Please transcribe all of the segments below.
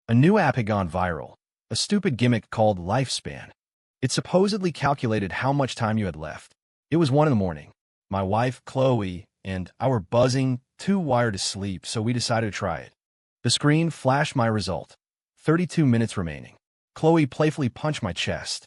A new app had gone viral, a stupid gimmick called Lifespan. It supposedly calculated how much time you had left. It was 1 in the morning. My wife, Chloe, and I were buzzing, too wired to sleep, so we decided to try it. The screen flashed my result. 32 minutes remaining. Chloe playfully punched my chest.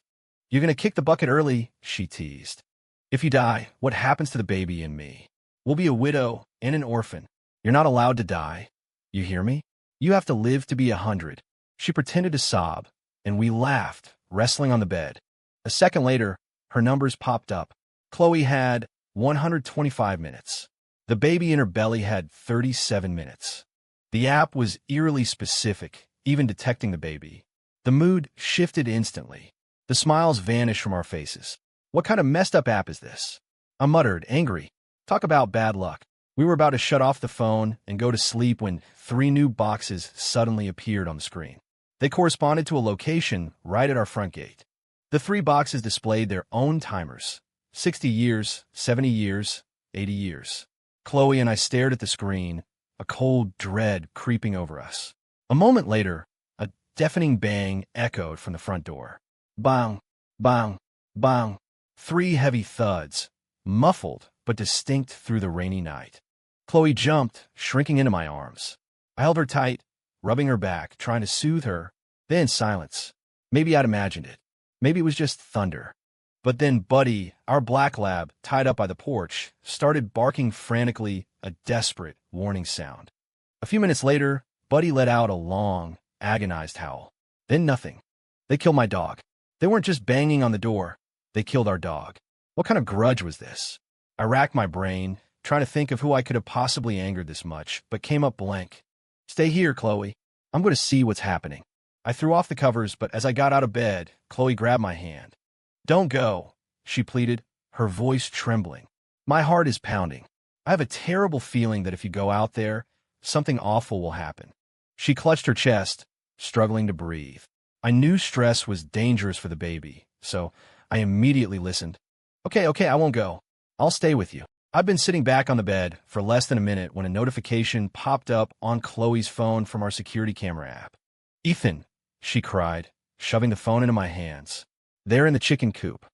"You're gonna kick the bucket early," she teased. "If you die, what happens to the baby and me? We'll be a widow and an orphan. You're not allowed to die. You hear me? You have to live to be 100. She pretended to sob, and we laughed, wrestling on the bed. A second later, her numbers popped up. Chloe had 125 minutes. The baby in her belly had 37 minutes. The app was eerily specific, even detecting the baby. The mood shifted instantly. The smiles vanished from our faces. "What kind of messed up app is this?" I muttered, angry. Talk about bad luck. We were about to shut off the phone and go to sleep when 3 new boxes suddenly appeared on the screen. They corresponded to a location right at our front gate. The 3 boxes displayed their own timers: 60 years, 70 years, 80 years. Chloe and I stared at the screen, a cold dread creeping over us. A moment later, a deafening bang echoed from the front door. Bang, bang, bang. 3 heavy thuds, muffled but distinct through the rainy night. Chloe jumped, shrinking into my arms. I held her tight, rubbing her back, trying to soothe her. Then silence. Maybe I'd imagined it. Maybe it was just thunder. But then Buddy, our black lab, tied up by the porch, started barking frantically, a desperate warning sound. A few minutes later, Buddy let out a long, agonized howl. Then nothing. They killed my dog. They weren't just banging on the door. They killed our dog. What kind of grudge was this? I racked my brain, trying to think of who I could have possibly angered this much, but came up blank. "Stay here, Chloe. I'm going to see what's happening." I threw off the covers, but as I got out of bed, Chloe grabbed my hand. "Don't go," she pleaded, her voice trembling. "My heart is pounding. I have a terrible feeling that if you go out there, something awful will happen." She clutched her chest, struggling to breathe. I knew stress was dangerous for the baby, so I immediately listened. Okay, I won't go. I'll stay with you." I've been sitting back on the bed for less than a minute when a notification popped up on Chloe's phone from our security camera app. "Ethan," she cried, shoving the phone into my hands. There in the chicken coop.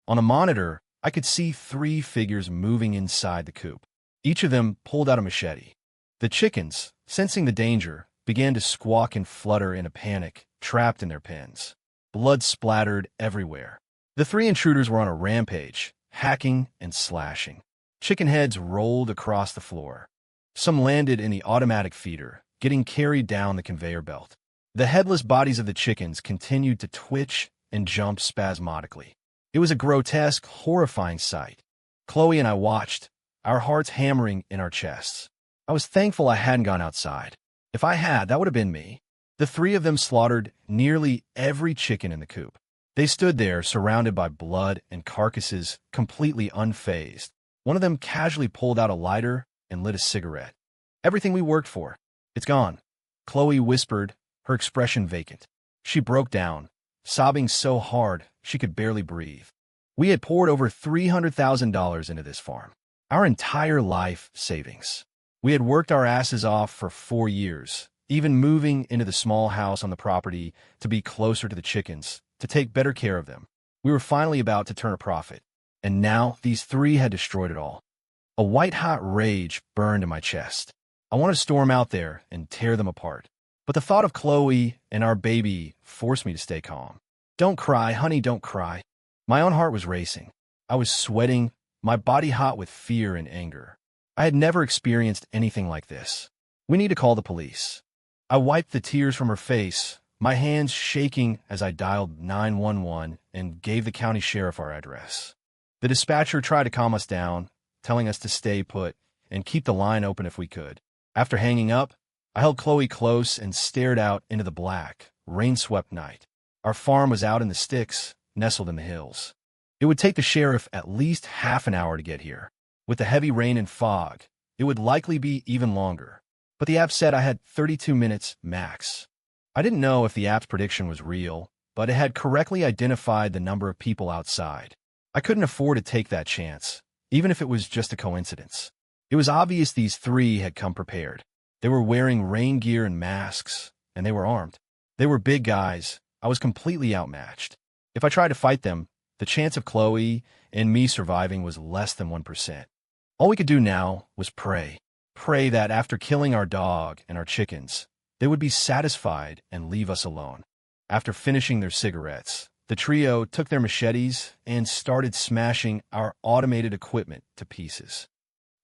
On a monitor, I could see 3 figures moving inside the coop. Each of them pulled out a machete. The chickens, sensing the danger, began to squawk and flutter in a panic, trapped in their pens. Blood splattered everywhere. The 3 intruders were on a rampage, hacking and slashing. Chicken heads rolled across the floor. Some landed in the automatic feeder, getting carried down the conveyor belt. The headless bodies of the chickens continued to twitch and jump spasmodically. It was a grotesque, horrifying sight. Chloe and I watched, our hearts hammering in our chests. I was thankful I hadn't gone outside. If I had, that would have been me. The 3 of them slaughtered nearly every chicken in the coop. They stood there, surrounded by blood and carcasses, completely unfazed. One of them casually pulled out a lighter and lit a cigarette. "Everything we worked for. It's gone," Chloe whispered, her expression vacant. She broke down, sobbing so hard she could barely breathe. We had poured over $300,000 into this farm. Our entire life savings. We had worked our asses off for 4 years, even moving into the small house on the property to be closer to the chickens, to take better care of them. We were finally about to turn a profit. And now these 3 had destroyed it all. A white-hot rage burned in my chest. I wanted to storm out there and tear them apart. But the thought of Chloe and our baby forced me to stay calm. "Don't cry, honey, don't cry." My own heart was racing. I was sweating, my body hot with fear and anger. I had never experienced anything like this. "We need to call the police." I wiped the tears from her face, my hands shaking as I dialed 911 and gave the county sheriff our address. The dispatcher tried to calm us down, telling us to stay put and keep the line open if we could. After hanging up, I held Chloe close and stared out into the black, rain-swept night. Our farm was out in the sticks, nestled in the hills. It would take the sheriff at least half an hour to get here. With the heavy rain and fog, it would likely be even longer. But the app said I had 32 minutes max. I didn't know if the app's prediction was real, but it had correctly identified the number of people outside. I couldn't afford to take that chance, even if it was just a coincidence. It was obvious these 3 had come prepared. They were wearing rain gear and masks, and they were armed. They were big guys. I was completely outmatched. If I tried to fight them, the chance of Chloe and me surviving was less than 1%. All we could do now was pray. Pray that after killing our dog and our chickens, they would be satisfied and leave us alone. After finishing their cigarettes, the trio took their machetes and started smashing our automated equipment to pieces.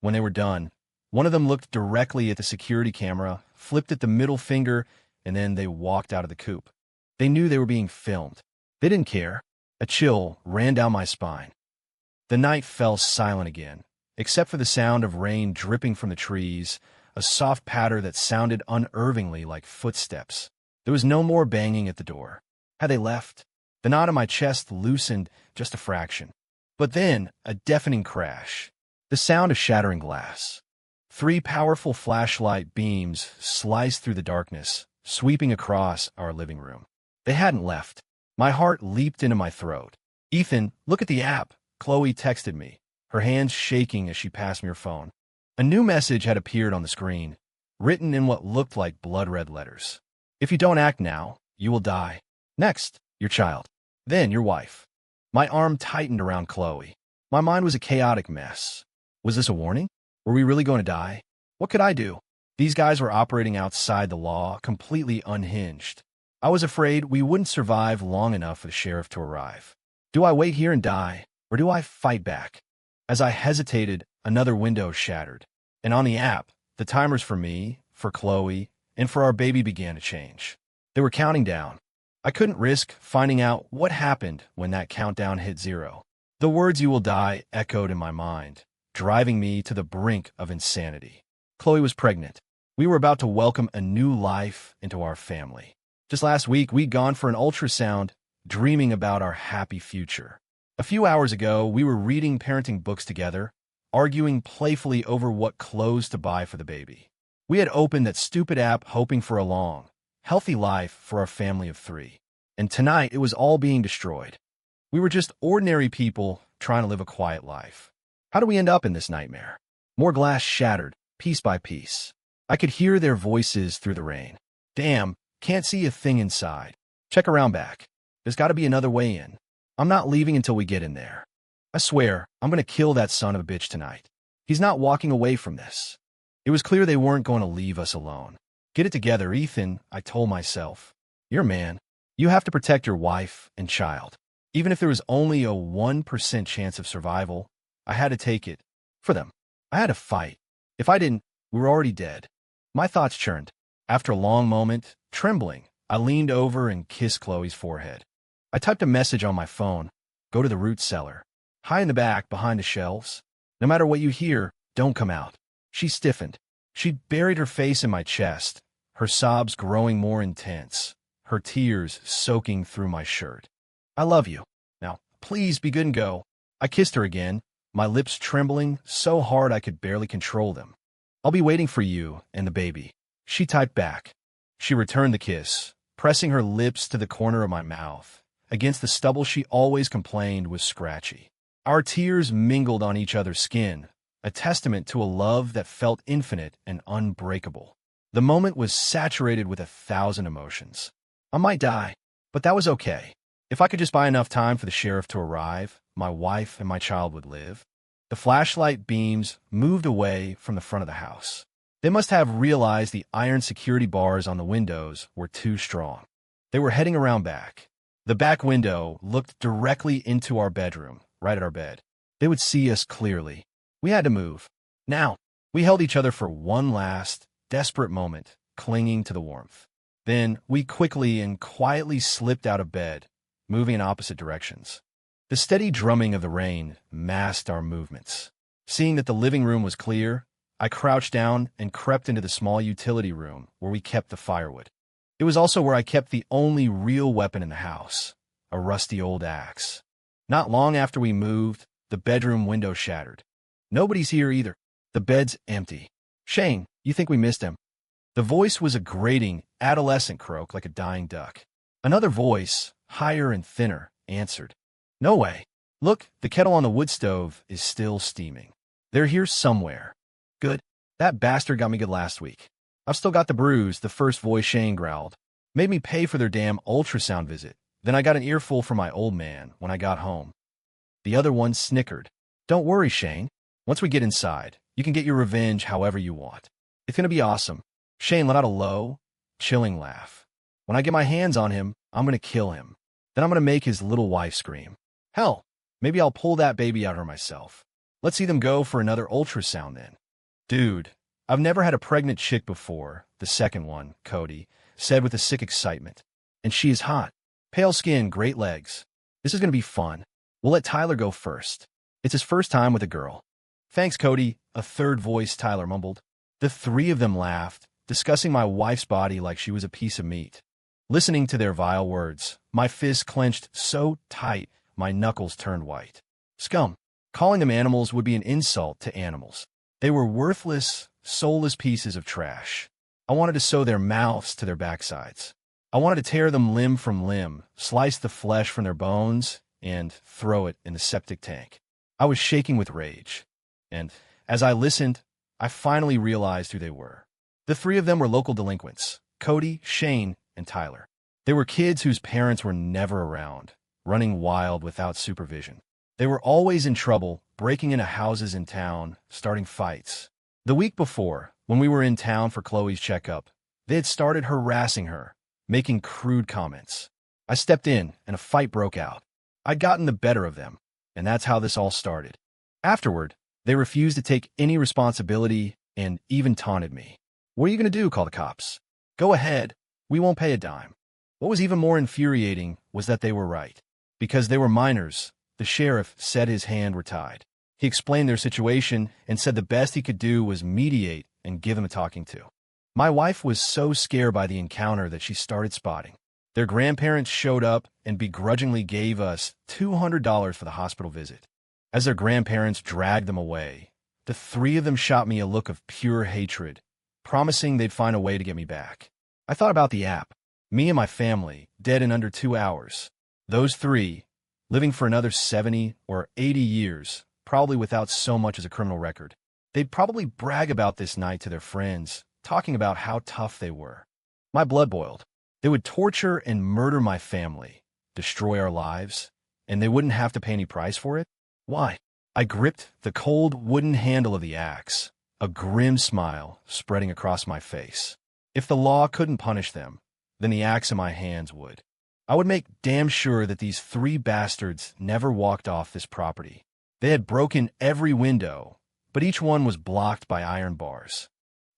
When they were done, one of them looked directly at the security camera, flipped at the middle finger, and then they walked out of the coop. They knew they were being filmed. They didn't care. A chill ran down my spine. The night fell silent again, except for the sound of rain dripping from the trees, a soft patter that sounded unnervingly like footsteps. There was no more banging at the door. Had they left? The knot in my chest loosened just a fraction. But then, a deafening crash. The sound of shattering glass. 3 powerful flashlight beams sliced through the darkness, sweeping across our living room. They hadn't left. My heart leaped into my throat. "Ethan, look at the app," Chloe texted me, her hands shaking as she passed me her phone. A new message had appeared on the screen, written in what looked like blood-red letters. "If you don't act now, you will die. Next, your child. Then your wife." My arm tightened around Chloe. My mind was a chaotic mess. Was this a warning? Were we really going to die? What could I do? These guys were operating outside the law, completely unhinged. I was afraid we wouldn't survive long enough for the sheriff to arrive. Do I wait here and die, or do I fight back? As I hesitated, another window shattered. And on the app, the timers for me, for Chloe, and for our baby began to change. They were counting down. I couldn't risk finding out what happened when that countdown hit 0. The words "you will die" echoed in my mind, driving me to the brink of insanity. Chloe was pregnant. We were about to welcome a new life into our family. Just last week, we'd gone for an ultrasound, dreaming about our happy future. A few hours ago, we were reading parenting books together, arguing playfully over what clothes to buy for the baby. We had opened that stupid app hoping for a long, healthy life for our family of 3. And tonight, it was all being destroyed. We were just ordinary people trying to live a quiet life. How do we end up in this nightmare? More glass shattered, piece by piece. I could hear their voices through the rain. "Damn, can't see a thing inside. Check around back. There's got to be another way in. I'm not leaving until we get in there. I swear, I'm going to kill that son of a bitch tonight. He's not walking away from this." It was clear they weren't going to leave us alone. "Get it together, Ethan," I told myself. "You're a man. You have to protect your wife and child." Even if there was only a 1% chance of survival, I had to take it. For them. I had to fight. If I didn't, we were already dead. My thoughts churned. After a long moment, trembling, I leaned over and kissed Chloe's forehead. I typed a message on my phone. "Go to the root cellar. High in the back, behind the shelves. No matter what you hear, don't come out." She stiffened. She buried her face in my chest, her sobs growing more intense, her tears soaking through my shirt. "I love you. Now, please be good and go." I kissed her again, my lips trembling so hard I could barely control them. "I'll be waiting for you and the baby." She typed back. She returned the kiss, pressing her lips to the corner of my mouth, against the stubble she always complained was scratchy. Our tears mingled on each other's skin, a testament to a love that felt infinite and unbreakable. The moment was saturated with 1,000 emotions. I might die, but that was okay. If I could just buy enough time for the sheriff to arrive, my wife and my child would live. The flashlight beams moved away from the front of the house. They must have realized the iron security bars on the windows were too strong. They were heading around back. The back window looked directly into our bedroom, right at our bed. They would see us clearly. We had to move. Now, we held each other for one last, desperate moment, clinging to the warmth. Then we quickly and quietly slipped out of bed, moving in opposite directions. The steady drumming of the rain masked our movements. Seeing that the living room was clear, I crouched down and crept into the small utility room where we kept the firewood. It was also where I kept the only real weapon in the house, a rusty old axe. Not long after we moved, the bedroom window shattered. "Nobody's here either. The bed's empty. Shane, you think we missed him?" The voice was a grating, adolescent croak like a dying duck. Another voice, higher and thinner, answered. "No way. Look, the kettle on the wood stove is still steaming. They're here somewhere." "Good. That bastard got me good last week." "I've still got the bruise," the first voice, Shane, growled. Made me pay for their damn ultrasound visit. Then I got an earful from my old man when I got home. The other one snickered. Don't worry, Shane. Once we get inside, you can get your revenge however you want. It's gonna be awesome. Shane let out a low, chilling laugh. When I get my hands on him, I'm gonna kill him. Then I'm gonna make his little wife scream. Hell, maybe I'll pull that baby out of her myself. Let's see them go for another ultrasound then. Dude, I've never had a pregnant chick before, the second one, Cody, said with a sick excitement. And she is hot. Pale skin, great legs. This is gonna be fun. We'll let Tyler go first. It's his first time with a girl. Thanks, Cody, a third voice Tyler mumbled. The three of them laughed, discussing my wife's body like she was a piece of meat. Listening to their vile words, my fists clenched so tight my knuckles turned white. Scum. Calling them animals would be an insult to animals. They were worthless, soulless pieces of trash. I wanted to sew their mouths to their backsides. I wanted to tear them limb from limb, slice the flesh from their bones, and throw it in the septic tank. I was shaking with rage. And as I listened, I finally realized who they were. The three of them were local delinquents, Cody, Shane, and Tyler. They were kids whose parents were never around, running wild without supervision. They were always in trouble, breaking into houses in town, starting fights. The week before, when we were in town for Chloe's checkup, they had started harassing her, making crude comments. I stepped in, and a fight broke out. I'd gotten the better of them, and that's how this all started. Afterward, they refused to take any responsibility and even taunted me. What are you going to do, call the cops? Go ahead. We won't pay a dime. What was even more infuriating was that they were right. Because they were minors, the sheriff said his hands were tied. He explained their situation and said the best he could do was mediate and give them a talking to. My wife was so scared by the encounter that she started spotting. Their grandparents showed up and begrudgingly gave us $200 for the hospital visit. As their grandparents dragged them away, the three of them shot me a look of pure hatred, promising they'd find a way to get me back. I thought about the app. Me and my family, dead in under 2 hours. Those three, living for another 70 or 80 years, probably without so much as a criminal record. They'd probably brag about this night to their friends, talking about how tough they were. My blood boiled. They would torture and murder my family, destroy our lives, and they wouldn't have to pay any price for it? Why? I gripped the cold wooden handle of the axe, a grim smile spreading across my face. If the law couldn't punish them, then the axe in my hands would. I would make damn sure that these three bastards never walked off this property. They had broken every window, but each one was blocked by iron bars.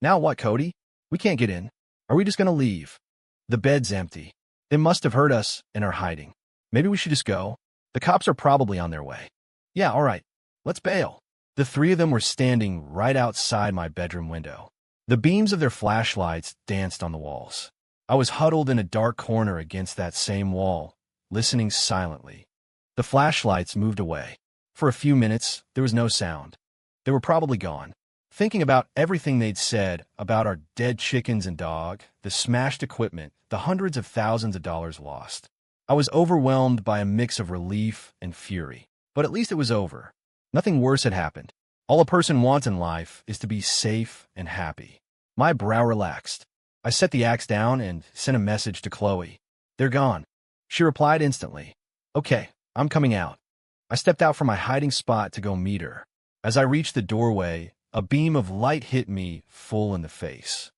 Now what, Cody? We can't get in. Are we just going to leave? The bed's empty. They must have heard us and are hiding. Maybe we should just go. The cops are probably on their way. Yeah, all right. Let's bail. The three of them were standing right outside my bedroom window. The beams of their flashlights danced on the walls. I was huddled in a dark corner against that same wall, listening silently. The flashlights moved away. For a few minutes, there was no sound. They were probably gone. Thinking about everything they'd said about our dead chickens and dog, the smashed equipment, the hundreds of thousands of dollars lost. I was overwhelmed by a mix of relief and fury. But at least it was over. Nothing worse had happened. All a person wants in life is to be safe and happy. My brow relaxed. I set the axe down and sent a message to Chloe. They're gone. She replied instantly. Okay, I'm coming out. I stepped out from my hiding spot to go meet her. As I reached the doorway, a beam of light hit me full in the face.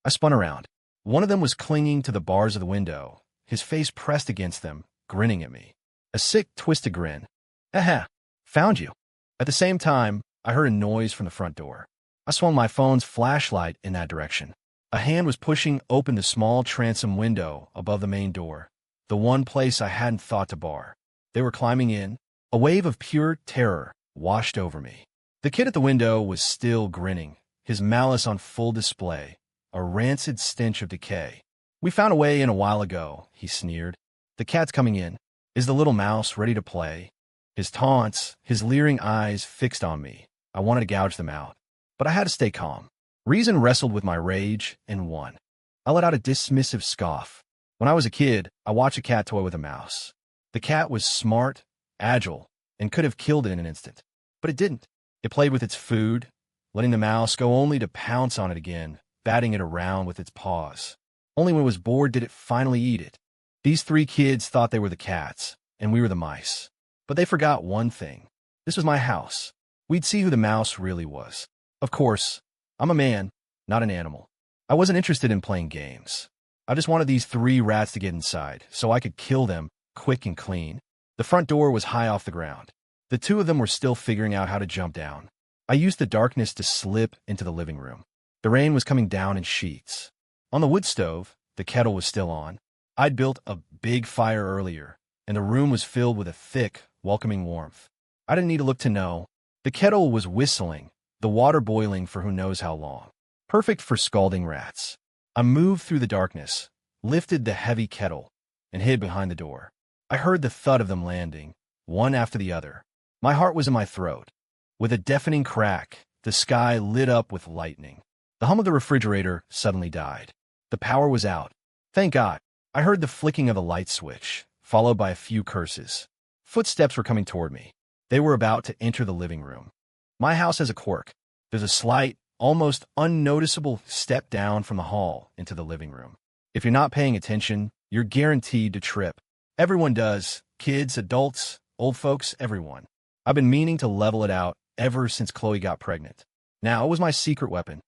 I spun around. One of them was clinging to the bars of the window, his face pressed against them, grinning at me. A sick, twisted grin. Aha, found you. At the same time, I heard a noise from the front door. I swung my phone's flashlight in that direction. A hand was pushing open the small transom window above the main door, the one place I hadn't thought to bar. They were climbing in. A wave of pure terror washed over me. The kid at the window was still grinning, his malice on full display, a rancid stench of decay. We found a way in a while ago, he sneered. The cat's coming in. Is the little mouse ready to play? His taunts, his leering eyes fixed on me. I wanted to gouge them out, but I had to stay calm. Reason wrestled with my rage and won. I let out a dismissive scoff. When I was a kid, I watched a cat toy with a mouse. The cat was smart, agile, and could have killed it in an instant. But it didn't. It played with its food, letting the mouse go only to pounce on it again, batting it around with its paws. Only when it was bored did it finally eat it. These three kids thought they were the cats, and we were the mice. But they forgot one thing. This was my house. We'd see who the mouse really was. Of course, I'm a man, not an animal. I wasn't interested in playing games. I just wanted these three rats to get inside, so I could kill them quick and clean. The front door was high off the ground. The two of them were still figuring out how to jump down. I used the darkness to slip into the living room. The rain was coming down in sheets. On the wood stove, the kettle was still on. I'd built a big fire earlier, and the room was filled with a thick, welcoming warmth. I didn't need to look to know. The kettle was whistling, the water boiling for who knows how long. Perfect for scalding rats. I moved through the darkness, lifted the heavy kettle, and hid behind the door. I heard the thud of them landing, one after the other. My heart was in my throat. With a deafening crack, the sky lit up with lightning. The hum of the refrigerator suddenly died. The power was out. Thank God. I heard the flicking of a light switch, followed by a few curses. Footsteps were coming toward me. They were about to enter the living room. My house has a quirk. There's a slight, almost unnoticeable step down from the hall into the living room. If you're not paying attention, you're guaranteed to trip. Everyone does. Kids, adults, old folks, everyone. I've been meaning to level it out ever since Chloe got pregnant. Now it was my secret weapon.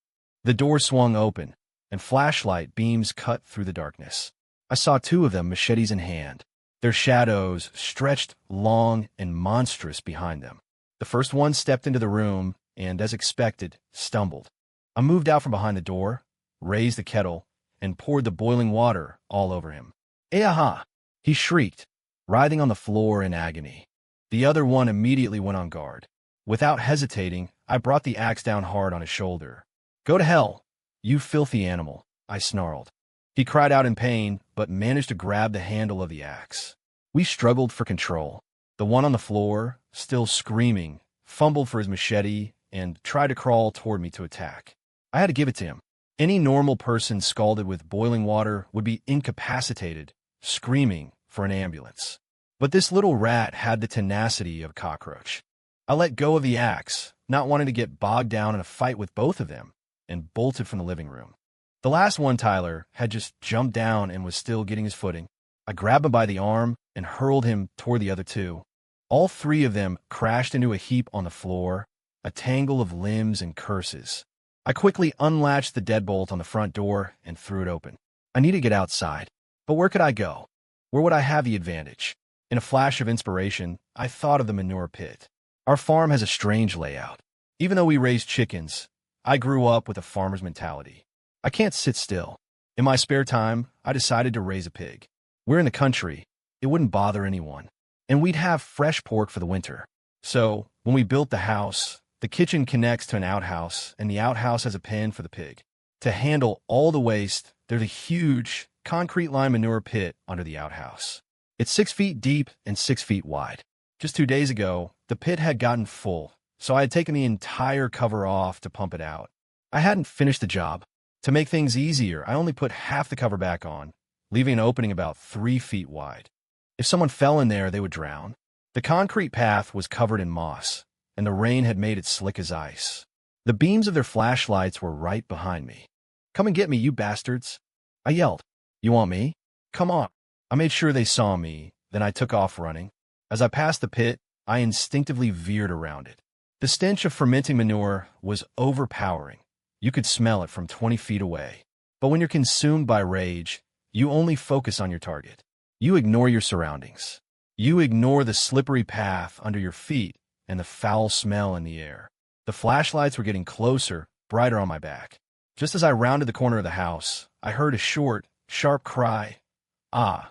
The door swung open, and flashlight beams cut through the darkness. I saw two of them, machetes in hand. Their shadows stretched long and monstrous behind them. The first one stepped into the room and, as expected, stumbled. I moved out from behind the door, raised the kettle, and poured the boiling water all over him. "Eh-aha!" He shrieked, writhing on the floor in agony. The other one immediately went on guard. Without hesitating, I brought the axe down hard on his shoulder. "Go to hell, you filthy animal," I snarled. He cried out in pain, but managed to grab the handle of the axe. We struggled for control. The one on the floor, still screaming, fumbled for his machete and tried to crawl toward me to attack. I had to give it to him. Any normal person scalded with boiling water would be incapacitated, screaming for an ambulance. But this little rat had the tenacity of a cockroach. I let go of the axe, not wanting to get bogged down in a fight with both of them, and bolted from the living room. The last one, Tyler, had just jumped down and was still getting his footing. I grabbed him by the arm and hurled him toward the other two. All three of them crashed into a heap on the floor, a tangle of limbs and curses. I quickly unlatched the deadbolt on the front door and threw it open. I needed to get outside, but where could I go? Where would I have the advantage? In a flash of inspiration, I thought of the manure pit. Our farm has a strange layout. Even though we raised chickens, I grew up with a farmer's mentality. I can't sit still. In my spare time, I decided to raise a pig. We're in the country. It wouldn't bother anyone. And we'd have fresh pork for the winter. So, when we built the house, the kitchen connects to an outhouse, and the outhouse has a pen for the pig. To handle all the waste, there's a huge, concrete-lined manure pit under the outhouse. It's 6 feet deep and 6 feet wide. Just 2 days ago, the pit had gotten full, so I had taken the entire cover off to pump it out. I hadn't finished the job. To make things easier, I only put half the cover back on, leaving an opening about 3 feet wide. If someone fell in there, they would drown. The concrete path was covered in moss, and the rain had made it slick as ice. The beams of their flashlights were right behind me. "Come and get me, you bastards!" I yelled. "You want me? Come on!" I made sure they saw me, then I took off running. As I passed the pit, I instinctively veered around it. The stench of fermenting manure was overpowering. You could smell it from 20 feet away. But when you're consumed by rage, you only focus on your target. You ignore your surroundings. You ignore the slippery path under your feet and the foul smell in the air. The flashlights were getting closer, brighter on my back. Just as I rounded the corner of the house, I heard a short, sharp cry, "Ah,"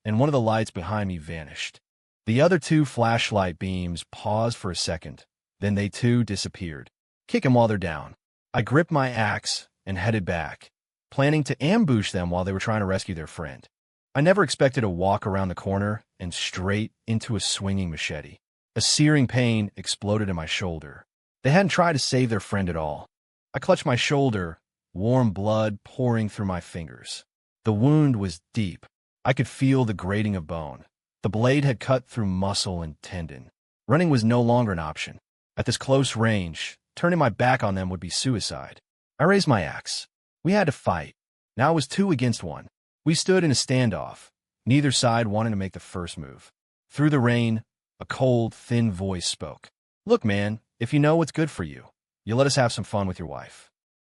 and one of the lights behind me vanished. The other two flashlight beams paused for a second, then they too disappeared. "Kick 'em while they're down." I gripped my axe and headed back, planning to ambush them while they were trying to rescue their friend. I never expected to walk around the corner and straight into a swinging machete. A searing pain exploded in my shoulder. They hadn't tried to save their friend at all. I clutched my shoulder, warm blood pouring through my fingers. The wound was deep. I could feel the grating of bone. The blade had cut through muscle and tendon. Running was no longer an option. At this close range, turning my back on them would be suicide. I raised my axe. We had to fight. Now it was 2 against 1. We stood in a standoff. Neither side wanted to make the first move. Through the rain, a cold, thin voice spoke. Look, man, if you know what's good for you, you let us have some fun with your wife.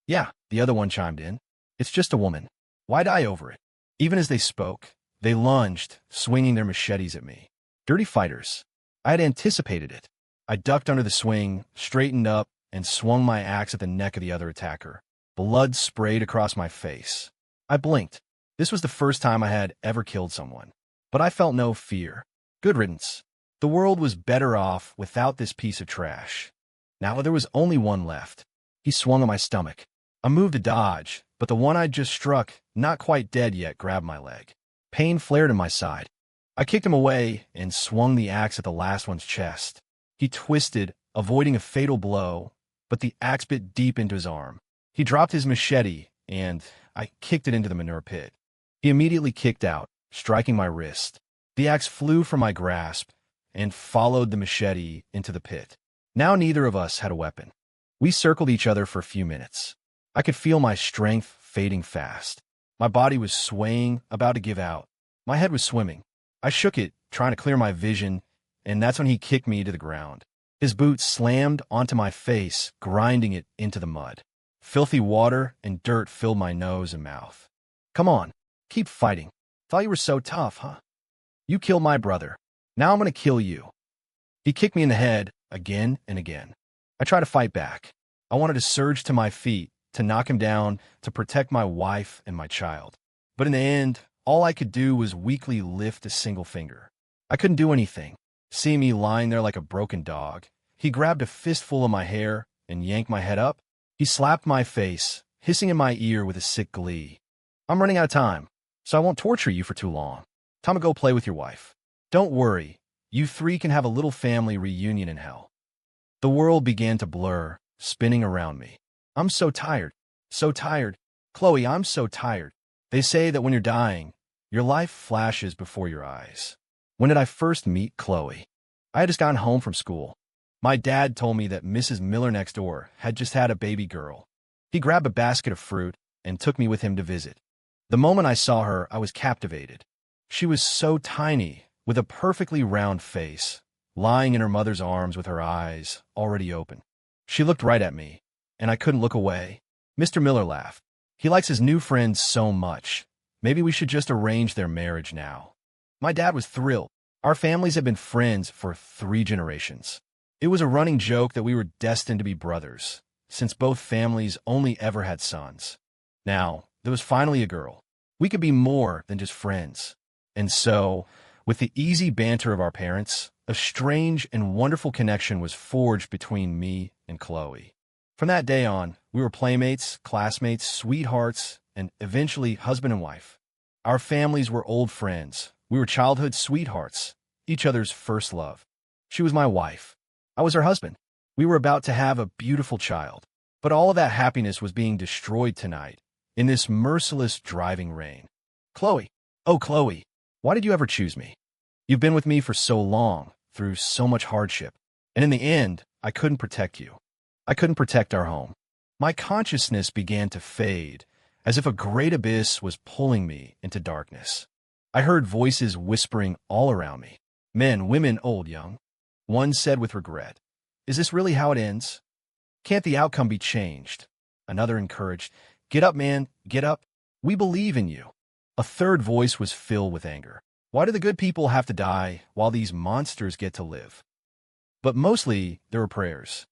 Yeah, the other one chimed in. It's just a woman. Why die over it? Even as they spoke, they lunged, swinging their machetes at me. Dirty fighters. I had anticipated it. I ducked under the swing, straightened up, and swung my axe at the neck of the other attacker. Blood sprayed across my face. I blinked. This was the first time I had ever killed someone. But I felt no fear. Good riddance. The world was better off without this piece of trash. Now there was only one left. He swung on my stomach. I moved to dodge, but the one I'd just struck, not quite dead yet, grabbed my leg. Pain flared in my side. I kicked him away and swung the axe at the last one's chest. He twisted, avoiding a fatal blow, but the axe bit deep into his arm. He dropped his machete, and I kicked it into the manure pit. He immediately kicked out, striking my wrist. The axe flew from my grasp and followed the machete into the pit. Now neither of us had a weapon. We circled each other for a few minutes. I could feel my strength fading fast. My body was swaying, about to give out. My head was swimming. I shook it, trying to clear my vision, and that's when he kicked me to the ground. His boots slammed onto my face, grinding it into the mud. Filthy water and dirt filled my nose and mouth. Come on, keep fighting. Thought you were so tough, huh? You killed my brother. Now I'm gonna kill you. He kicked me in the head, again and again. I tried to fight back. I wanted to surge to my feet, to knock him down, to protect my wife and my child. But in the end, all I could do was weakly lift a single finger. I couldn't do anything. Seeing me lying there like a broken dog, he grabbed a fistful of my hair and yanked my head up. He slapped my face, hissing in my ear with a sick glee. I'm running out of time, so I won't torture you for too long. Time to go play with your wife. Don't worry, you three can have a little family reunion in hell. The world began to blur, spinning around me. I'm so tired. So tired. Chloe, I'm so tired. They say that when you're dying, your life flashes before your eyes. When did I first meet Chloe? I had just gotten home from school. My dad told me that Mrs. Miller next door had just had a baby girl. He grabbed a basket of fruit and took me with him to visit. The moment I saw her, I was captivated. She was so tiny, with a perfectly round face, lying in her mother's arms with her eyes already open. She looked right at me, and I couldn't look away. Mr. Miller laughed. He likes his new friend so much. Maybe we should just arrange their marriage now. My dad was thrilled. Our families had been friends for 3 generations. It was a running joke that we were destined to be brothers, since both families only ever had sons. Now, there was finally a girl. We could be more than just friends. And so, with the easy banter of our parents, a strange and wonderful connection was forged between me and Chloe. From that day on, we were playmates, classmates, sweethearts, and eventually husband and wife. Our families were old friends. We were childhood sweethearts, each other's first love. She was my wife. I was her husband. We were about to have a beautiful child. But all of that happiness was being destroyed tonight, in this merciless driving rain. Chloe, oh Chloe, why did you ever choose me? You've been with me for so long, through so much hardship. And in the end, I couldn't protect you. I couldn't protect our home. My consciousness began to fade, as if a great abyss was pulling me into darkness. I heard voices whispering all around me. Men, women, old, young. One said with regret, "Is this really how it ends? Can't the outcome be changed?" Another encouraged, "Get up, man, get up. We believe in you." A third voice was filled with anger. Why do the good people have to die while these monsters get to live? But mostly, there were prayers,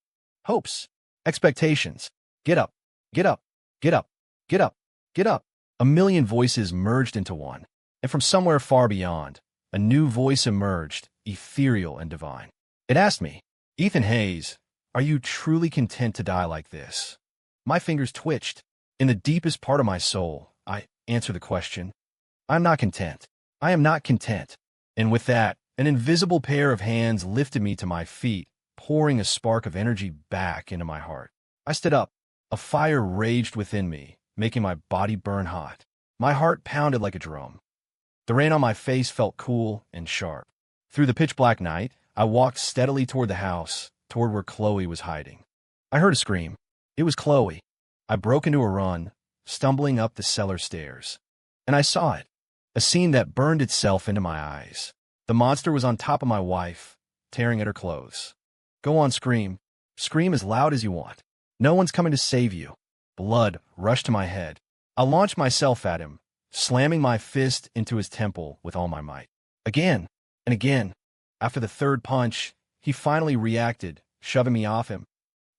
hopes, expectations. Get up, get up, get up, get up, get up. A million voices merged into one, and from somewhere far beyond, a new voice emerged, ethereal and divine. It asked me, "Ethan Hayes, are you truly content to die like this?" My fingers twitched. In the deepest part of my soul, I answered the question. I'm not content. I am not content. And with that, an invisible pair of hands lifted me to my feet, pouring a spark of energy back into my heart. I stood up. A fire raged within me, making my body burn hot. My heart pounded like a drum. The rain on my face felt cool and sharp. Through the pitch-black night, I walked steadily toward the house, toward where Chloe was hiding. I heard a scream. It was Chloe. I broke into a run, stumbling up the cellar stairs. And I saw it, a scene that burned itself into my eyes. The monster was on top of my wife, tearing at her clothes. Go on, scream. Scream as loud as you want. No one's coming to save you. Blood rushed to my head. I launched myself at him, slamming my fist into his temple with all my might. Again and again. After the third punch, he finally reacted, shoving me off him.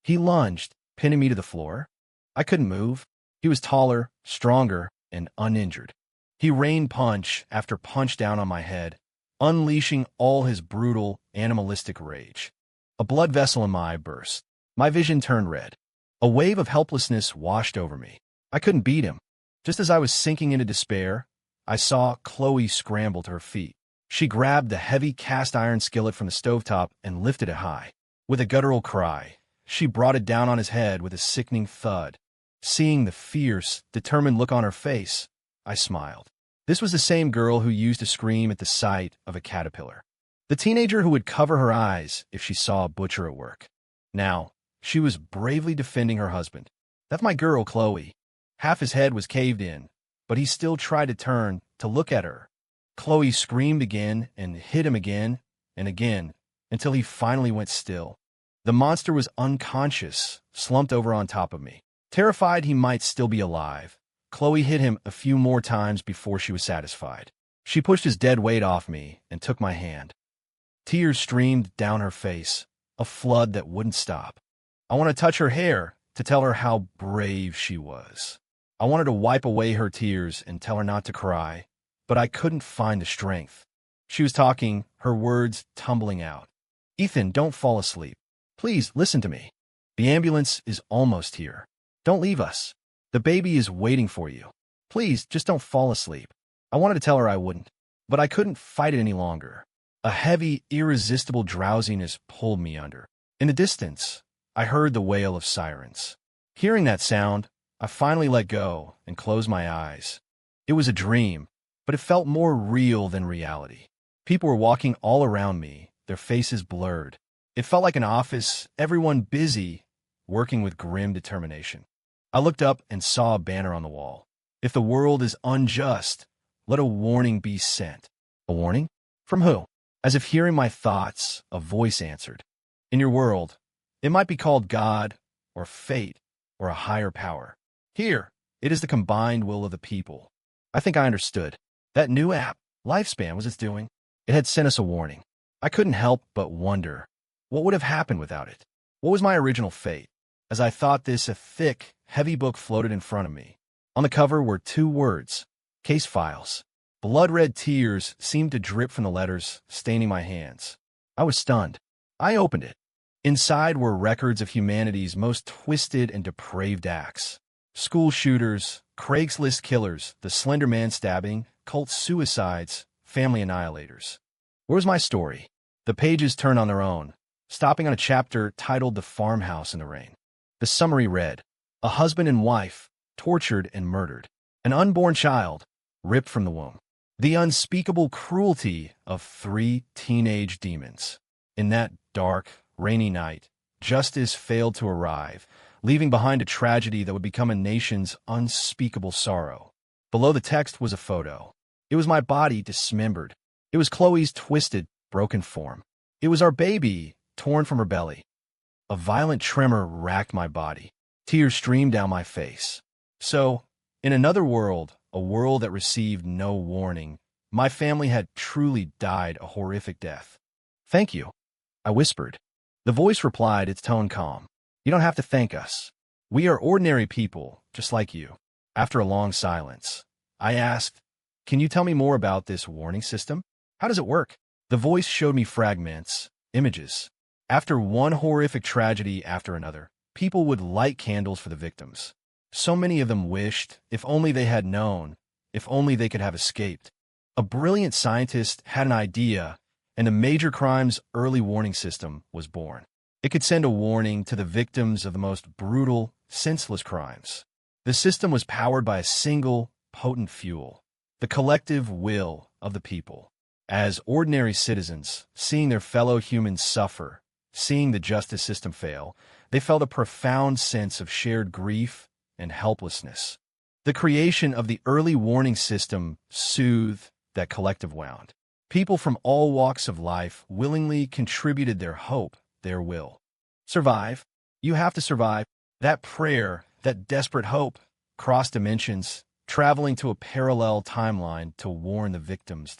He lunged, pinning me to the floor. I couldn't move. He was taller, stronger, and uninjured. He rained punch after punch down on my head, unleashing all his brutal, animalistic rage. A blood vessel in my eye burst. My vision turned red. A wave of helplessness washed over me. I couldn't beat him. Just as I was sinking into despair, I saw Chloe scramble to her feet. She grabbed the heavy cast-iron skillet from the stovetop and lifted it high. With a guttural cry, she brought it down on his head with a sickening thud. Seeing the fierce, determined look on her face, I smiled. This was the same girl who used to scream at the sight of a caterpillar. The teenager who would cover her eyes if she saw a butcher at work. Now, she was bravely defending her husband. That's my girl, Chloe. Half his head was caved in, but he still tried to turn to look at her. Chloe screamed again and hit him again and again until he finally went still. The monster was unconscious, slumped over on top of me. Terrified he might still be alive, Chloe hit him a few more times before she was satisfied. She pushed his dead weight off me and took my hand. Tears streamed down her face, a flood that wouldn't stop. I wanted to touch her hair to tell her how brave she was. I wanted to wipe away her tears and tell her not to cry, but I couldn't find the strength. She was talking, her words tumbling out. Ethan, don't fall asleep. Please, listen to me. The ambulance is almost here. Don't leave us. The baby is waiting for you. Please, just don't fall asleep. I wanted to tell her I wouldn't, but I couldn't fight it any longer. A heavy, irresistible drowsiness pulled me under. In the distance, I heard the wail of sirens. Hearing that sound, I finally let go and closed my eyes. It was a dream, but it felt more real than reality. People were walking all around me, their faces blurred. It felt like an office, everyone busy, working with grim determination. I looked up and saw a banner on the wall. If the world is unjust, let a warning be sent. A warning? From who? As if hearing my thoughts, a voice answered. In your world, it might be called God, or fate, or a higher power. Here, it is the combined will of the people. I think I understood. That new app, Lifespan, was its doing. It had sent us a warning. I couldn't help but wonder, what would have happened without it? What was my original fate? As I thought this, a thick, heavy book floated in front of me. On the cover were 2 words, case files. Blood-red tears seemed to drip from the letters, staining my hands. I was stunned. I opened it. Inside were records of humanity's most twisted and depraved acts. School shooters, Craigslist killers, the Slender Man stabbing, cult suicides, family annihilators. Where was my story? The pages turned on their own, stopping on a chapter titled The Farmhouse in the Rain. The summary read, a husband and wife, tortured and murdered. An unborn child, ripped from the womb. The unspeakable cruelty of 3 teenage demons. In that dark, rainy night, justice failed to arrive, leaving behind a tragedy that would become a nation's unspeakable sorrow. Below the text was a photo. It was my body dismembered. It was Chloe's twisted, broken form. It was our baby, torn from her belly. A violent tremor racked my body. Tears streamed down my face. So, in another world, a world that received no warning, my family had truly died a horrific death. Thank you, I whispered. The voice replied, its tone calm. You don't have to thank us. We are ordinary people, just like you. After a long silence, I asked, can you tell me more about this warning system? How does it work? The voice showed me fragments, images. After one horrific tragedy after another, people would light candles for the victims. So many of them wished, if only they had known, if only they could have escaped. A brilliant scientist had an idea, and the Major Crimes Early Warning System was born. It could send a warning to the victims of the most brutal, senseless crimes. The system was powered by a single, potent fuel, the collective will of the people. As ordinary citizens, seeing their fellow humans suffer, seeing the justice system fail, they felt a profound sense of shared grief and helplessness. The creation of the early warning system soothed that collective wound. People from all walks of life willingly contributed their hope, their will. Survive. You have to survive. That prayer, that desperate hope, crossed dimensions, traveling to a parallel timeline to warn the victims.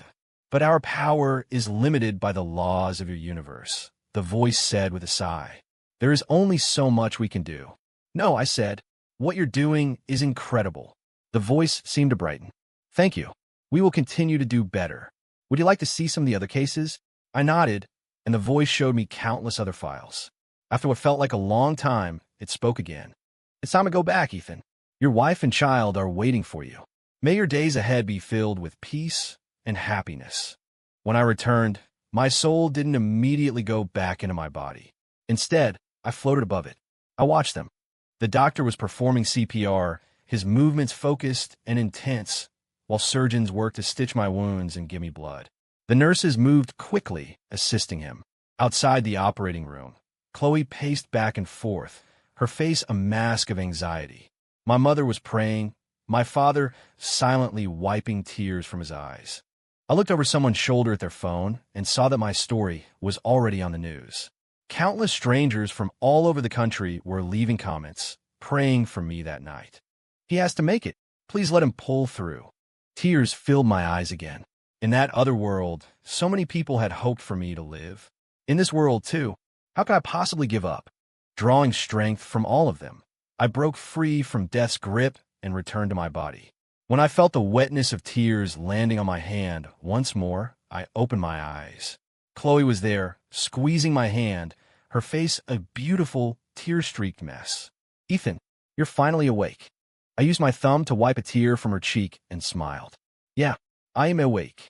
But our power is limited by the laws of your universe, the voice said with a sigh. There is only so much we can do. No, I said. What you're doing is incredible. The voice seemed to brighten. Thank you. We will continue to do better. Would you like to see some of the other cases? I nodded, and the voice showed me countless other files. After what felt like a long time, it spoke again. It's time to go back, Ethan. Your wife and child are waiting for you. May your days ahead be filled with peace and happiness. When I returned, my soul didn't immediately go back into my body. Instead, I floated above it. I watched them. The doctor was performing CPR, his movements focused and intense, while surgeons worked to stitch my wounds and give me blood. The nurses moved quickly, assisting him. Outside the operating room, Chloe paced back and forth, her face a mask of anxiety. My mother was praying, my father silently wiping tears from his eyes. I looked over someone's shoulder at their phone and saw that my story was already on the news. Countless strangers from all over the country were leaving comments, praying for me that night. He has to make it. Please let him pull through. Tears filled my eyes again. In that other world, so many people had hoped for me to live. In this world, too, how could I possibly give up? Drawing strength from all of them, I broke free from death's grip and returned to my body. When I felt the wetness of tears landing on my hand once more, I opened my eyes. Chloe was there, squeezing my hand, her face a beautiful, tear-streaked mess. Ethan, you're finally awake. I used my thumb to wipe a tear from her cheek and smiled. Yeah, I am awake.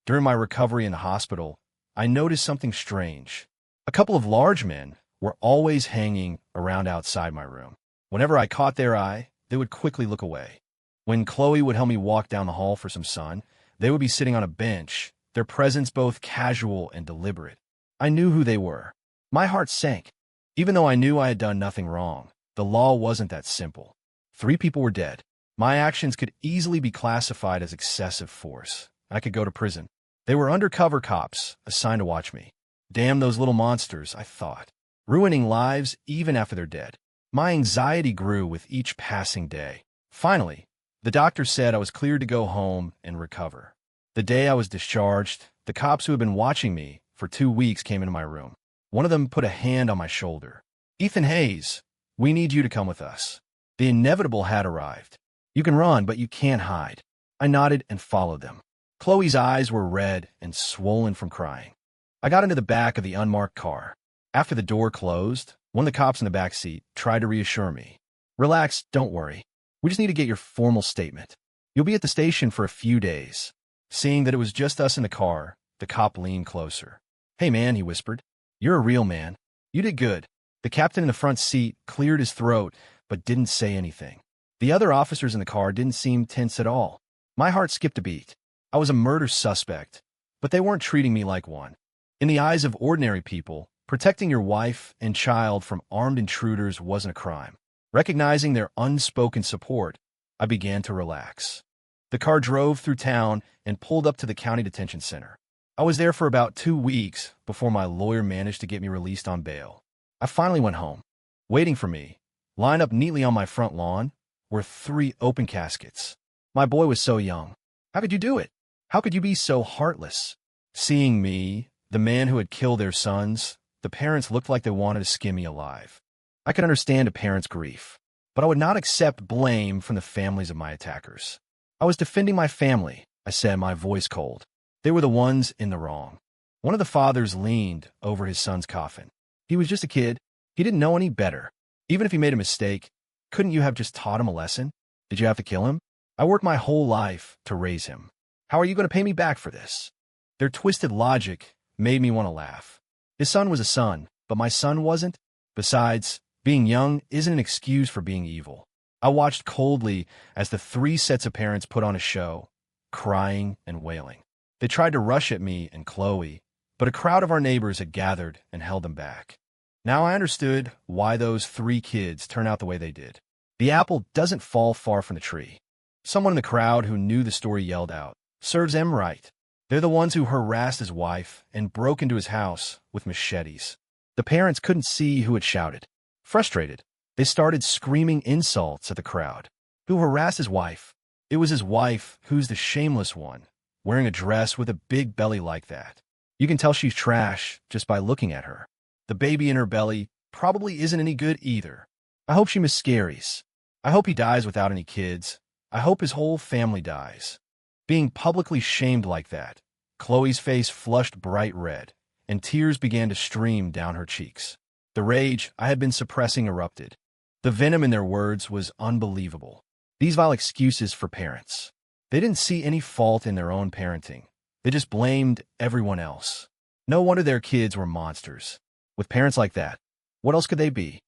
During my recovery in the hospital, I noticed something strange. A couple of large men were always hanging around outside my room. Whenever I caught their eye, they would quickly look away. When Chloe would help me walk down the hall for some sun, they would be sitting on a bench, their presence both casual and deliberate. I knew who they were. My heart sank. Even though I knew I had done nothing wrong, the law wasn't that simple. 3 people were dead. My actions could easily be classified as excessive force. I could go to prison. They were undercover cops, assigned to watch me. Damn those little monsters, I thought. Ruining lives even after they're dead. My anxiety grew with each passing day. Finally, the doctor said I was cleared to go home and recover. The day I was discharged, the cops who had been watching me for 2 weeks came into my room. One of them put a hand on my shoulder. Ethan Hayes, we need you to come with us. The inevitable had arrived. You can run, but you can't hide. I nodded and followed them. Chloe's eyes were red and swollen from crying. I got into the back of the unmarked car. After the door closed, one of the cops in the back seat tried to reassure me. Relax, don't worry. We just need to get your formal statement. You'll be at the station for a few days. Seeing that it was just us in the car, the cop leaned closer. Hey man, he whispered. You're a real man. You did good. The captain in the front seat cleared his throat, but didn't say anything. The other officers in the car didn't seem tense at all. My heart skipped a beat. I was a murder suspect, but they weren't treating me like one. In the eyes of ordinary people, protecting your wife and child from armed intruders wasn't a crime. Recognizing their unspoken support, I began to relax. The car drove through town and pulled up to the county detention center. I was there for about 2 weeks before my lawyer managed to get me released on bail. I finally went home. Waiting for me, lined up neatly on my front lawn, were 3 open caskets. My boy was so young. How could you do it? How could you be so heartless? Seeing me, the man who had killed their sons, the parents looked like they wanted to skin me alive. I could understand a parent's grief, but I would not accept blame from the families of my attackers. I was defending my family, I said, my voice cold. They were the ones in the wrong. One of the fathers leaned over his son's coffin. He was just a kid. He didn't know any better. Even if he made a mistake, couldn't you have just taught him a lesson? Did you have to kill him? I worked my whole life to raise him. How are you going to pay me back for this? Their twisted logic made me want to laugh. His son was a son, but my son wasn't. Besides, being young isn't an excuse for being evil. I watched coldly as the 3 sets of parents put on a show, crying and wailing. They tried to rush at me and Chloe, but a crowd of our neighbors had gathered and held them back. Now I understood why those 3 kids turned out the way they did. The apple doesn't fall far from the tree. Someone in the crowd who knew the story yelled out, "Serves him right." They're the ones who harassed his wife and broke into his house with machetes. The parents couldn't see who had shouted. Frustrated, they started screaming insults at the crowd. Who harassed his wife? It was his wife who's the shameless one, wearing a dress with a big belly like that. You can tell she's trash just by looking at her. The baby in her belly probably isn't any good either. I hope she miscarries. I hope he dies without any kids. I hope his whole family dies. Being publicly shamed like that, Chloe's face flushed bright red, and tears began to stream down her cheeks. The rage I had been suppressing erupted. The venom in their words was unbelievable. These vile excuses for parents. They didn't see any fault in their own parenting. They just blamed everyone else. No wonder their kids were monsters. With parents like that, what else could they be?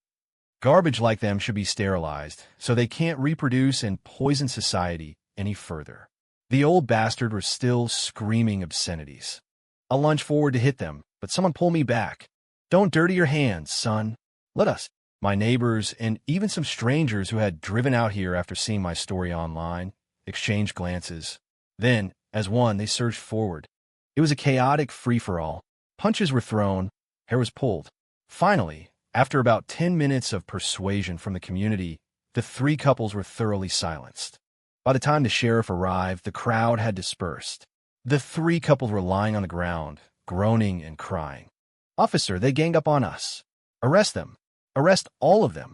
Garbage like them should be sterilized, so they can't reproduce and poison society any further. The old bastard was still screaming obscenities. I lunged forward to hit them, but someone pulled me back. "Don't dirty your hands, son. Let us." My neighbors, and even some strangers who had driven out here after seeing my story online, exchanged glances. Then, as one, they surged forward. It was a chaotic free-for-all. Punches were thrown, hair was pulled. Finally, after about 10 minutes of persuasion from the community, the three couples were thoroughly silenced. By the time the sheriff arrived, the crowd had dispersed. The three couples were lying on the ground, groaning and crying. "Officer, they ganged up on us. Arrest them. Arrest all of them."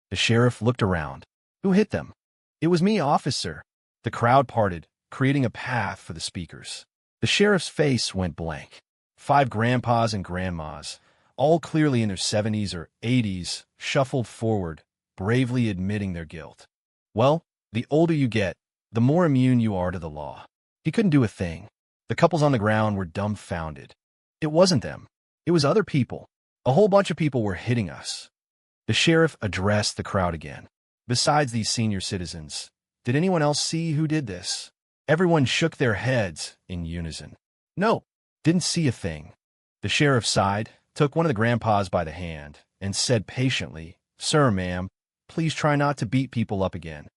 The sheriff looked around. "Who hit them?" "It was me, officer." The crowd parted, creating a path for the speakers. The sheriff's face went blank. 5 grandpas and grandmas, all clearly in their 70s or 80s, shuffled forward, bravely admitting their guilt. Well, the older you get, the more immune you are to the law. He couldn't do a thing. The couples on the ground were dumbfounded. It wasn't them. It was other people. A whole bunch of people were hitting us. The sheriff addressed the crowd again. "Besides these senior citizens, did anyone else see who did this?" Everyone shook their heads in unison. "No, didn't see a thing." The sheriff sighed, took one of the grandpas by the hand, and said patiently, "Sir, ma'am, please try not to beat people up again."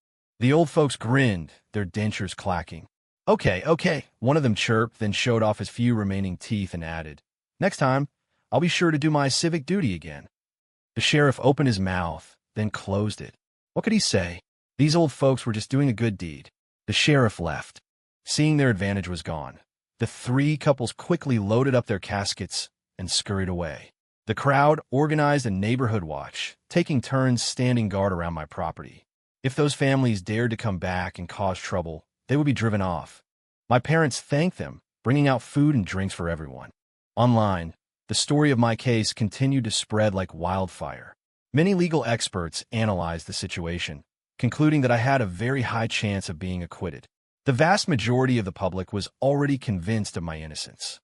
The old folks grinned, their dentures clacking. Okay, one of them chirped, then showed off his few remaining teeth and added, "Next time, I'll be sure to do my civic duty again." The sheriff opened his mouth, then closed it. What could he say? These old folks were just doing a good deed. The sheriff left. Seeing their advantage was gone, the three couples quickly loaded up their caskets and scurried away. The crowd organized a neighborhood watch, taking turns standing guard around my property. If those families dared to come back and cause trouble, they would be driven off. My parents thanked them, bringing out food and drinks for everyone. Online, the story of my case continued to spread like wildfire. Many legal experts analyzed the situation, concluding that I had a very high chance of being acquitted. The vast majority of the public was already convinced of my innocence.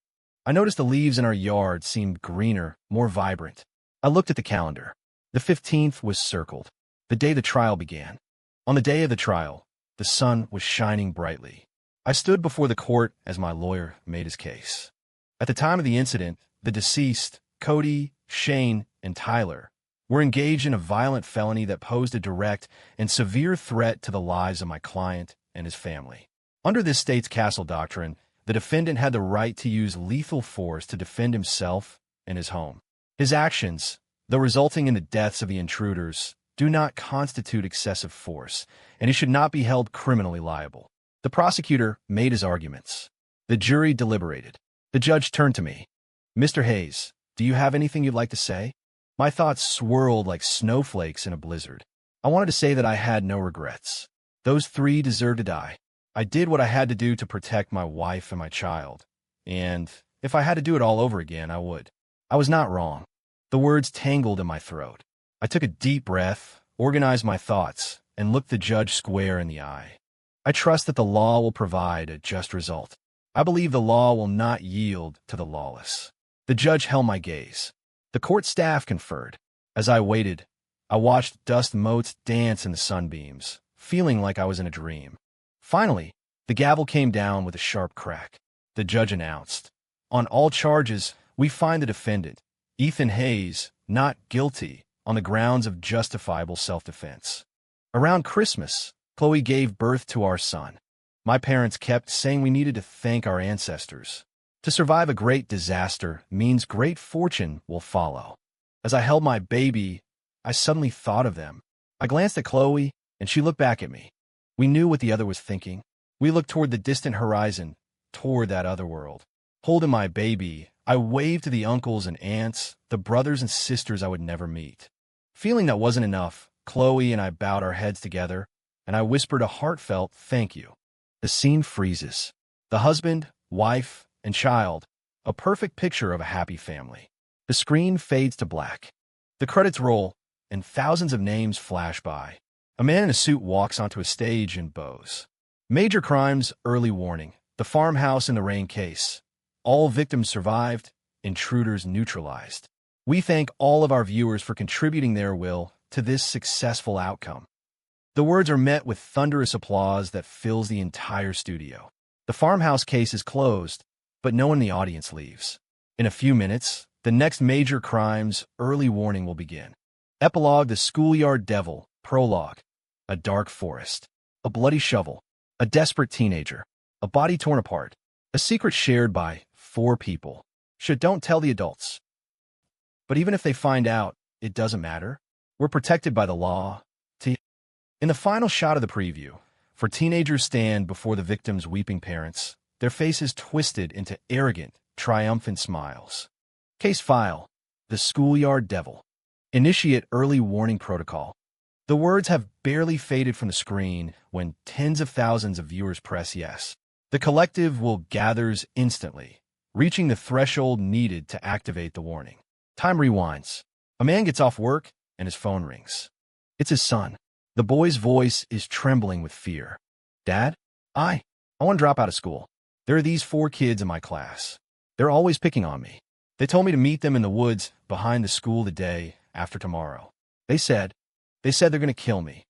I noticed the leaves in our yard seemed greener, more vibrant. I looked at the calendar. The 15th was circled, the day the trial began. On the day of the trial, the sun was shining brightly. I stood before the court as my lawyer made his case. At the time of the incident, the deceased, Cody, Shane, and Tyler, were engaged in a violent felony that posed a direct and severe threat to the lives of my client and his family. Under this state's castle doctrine, the defendant had the right to use lethal force to defend himself and his home. His actions, though resulting in the deaths of the intruders, do not constitute excessive force, and he should not be held criminally liable. The prosecutor made his arguments. The jury deliberated. The judge turned to me. "Mr. Hayes, do you have anything you'd like to say?" My thoughts swirled like snowflakes in a blizzard. I wanted to say that I had no regrets. Those three deserved to die. I did what I had to do to protect my wife and my child, and if I had to do it all over again, I would. I was not wrong. The words tangled in my throat. I took a deep breath, organized my thoughts, and looked the judge square in the eye. I trust that the law will provide a just result. I believe the law will not yield to the lawless. The judge held my gaze. The court staff conferred. As I waited, I watched dust motes dance in the sunbeams, feeling like I was in a dream. Finally, the gavel came down with a sharp crack. The judge announced, "On all charges, we find the defendant, Ethan Hayes, not guilty on the grounds of justifiable self-defense." Around Christmas, Chloe gave birth to our son. My parents kept saying we needed to thank our ancestors. To survive a great disaster means great fortune will follow. As I held my baby, I suddenly thought of them. I glanced at Chloe, and she looked back at me. We knew what the other was thinking. We looked toward the distant horizon, toward that other world. Holding my baby, I waved to the uncles and aunts, the brothers and sisters I would never meet. Feeling that wasn't enough, Chloe and I bowed our heads together, and I whispered a heartfelt thank you. The scene freezes. The husband, wife, and child, a perfect picture of a happy family. The screen fades to black. The credits roll, and thousands of names flash by. A man in a suit walks onto a stage and bows. Major crimes, early warning. The farmhouse in the rain case. All victims survived, intruders neutralized. We thank all of our viewers for contributing their will to this successful outcome. The words are met with thunderous applause that fills the entire studio. The farmhouse case is closed, but no one in the audience leaves. In a few minutes, the next major crimes, early warning will begin. Epilogue: The Schoolyard Devil. Prologue: A dark forest. A bloody shovel. A desperate teenager. A body torn apart. A secret shared by 4 people. Don't tell the adults. But even if they find out, it doesn't matter. We're protected by the law. In the final shot of the preview, 4 teenagers stand before the victims' weeping parents, their faces twisted into arrogant, triumphant smiles. Case file: The Schoolyard Devil. Initiate early warning protocol. The words have barely faded from the screen when tens of thousands of viewers press yes. The collective will gathers instantly, reaching the threshold needed to activate the warning. Time rewinds. A man gets off work and his phone rings. It's his son. The boy's voice is trembling with fear. Dad, I want to drop out of school. There are these 4 kids in my class. They're always picking on me. They told me to meet them in the woods behind the school the day after tomorrow. They said they're going to kill me.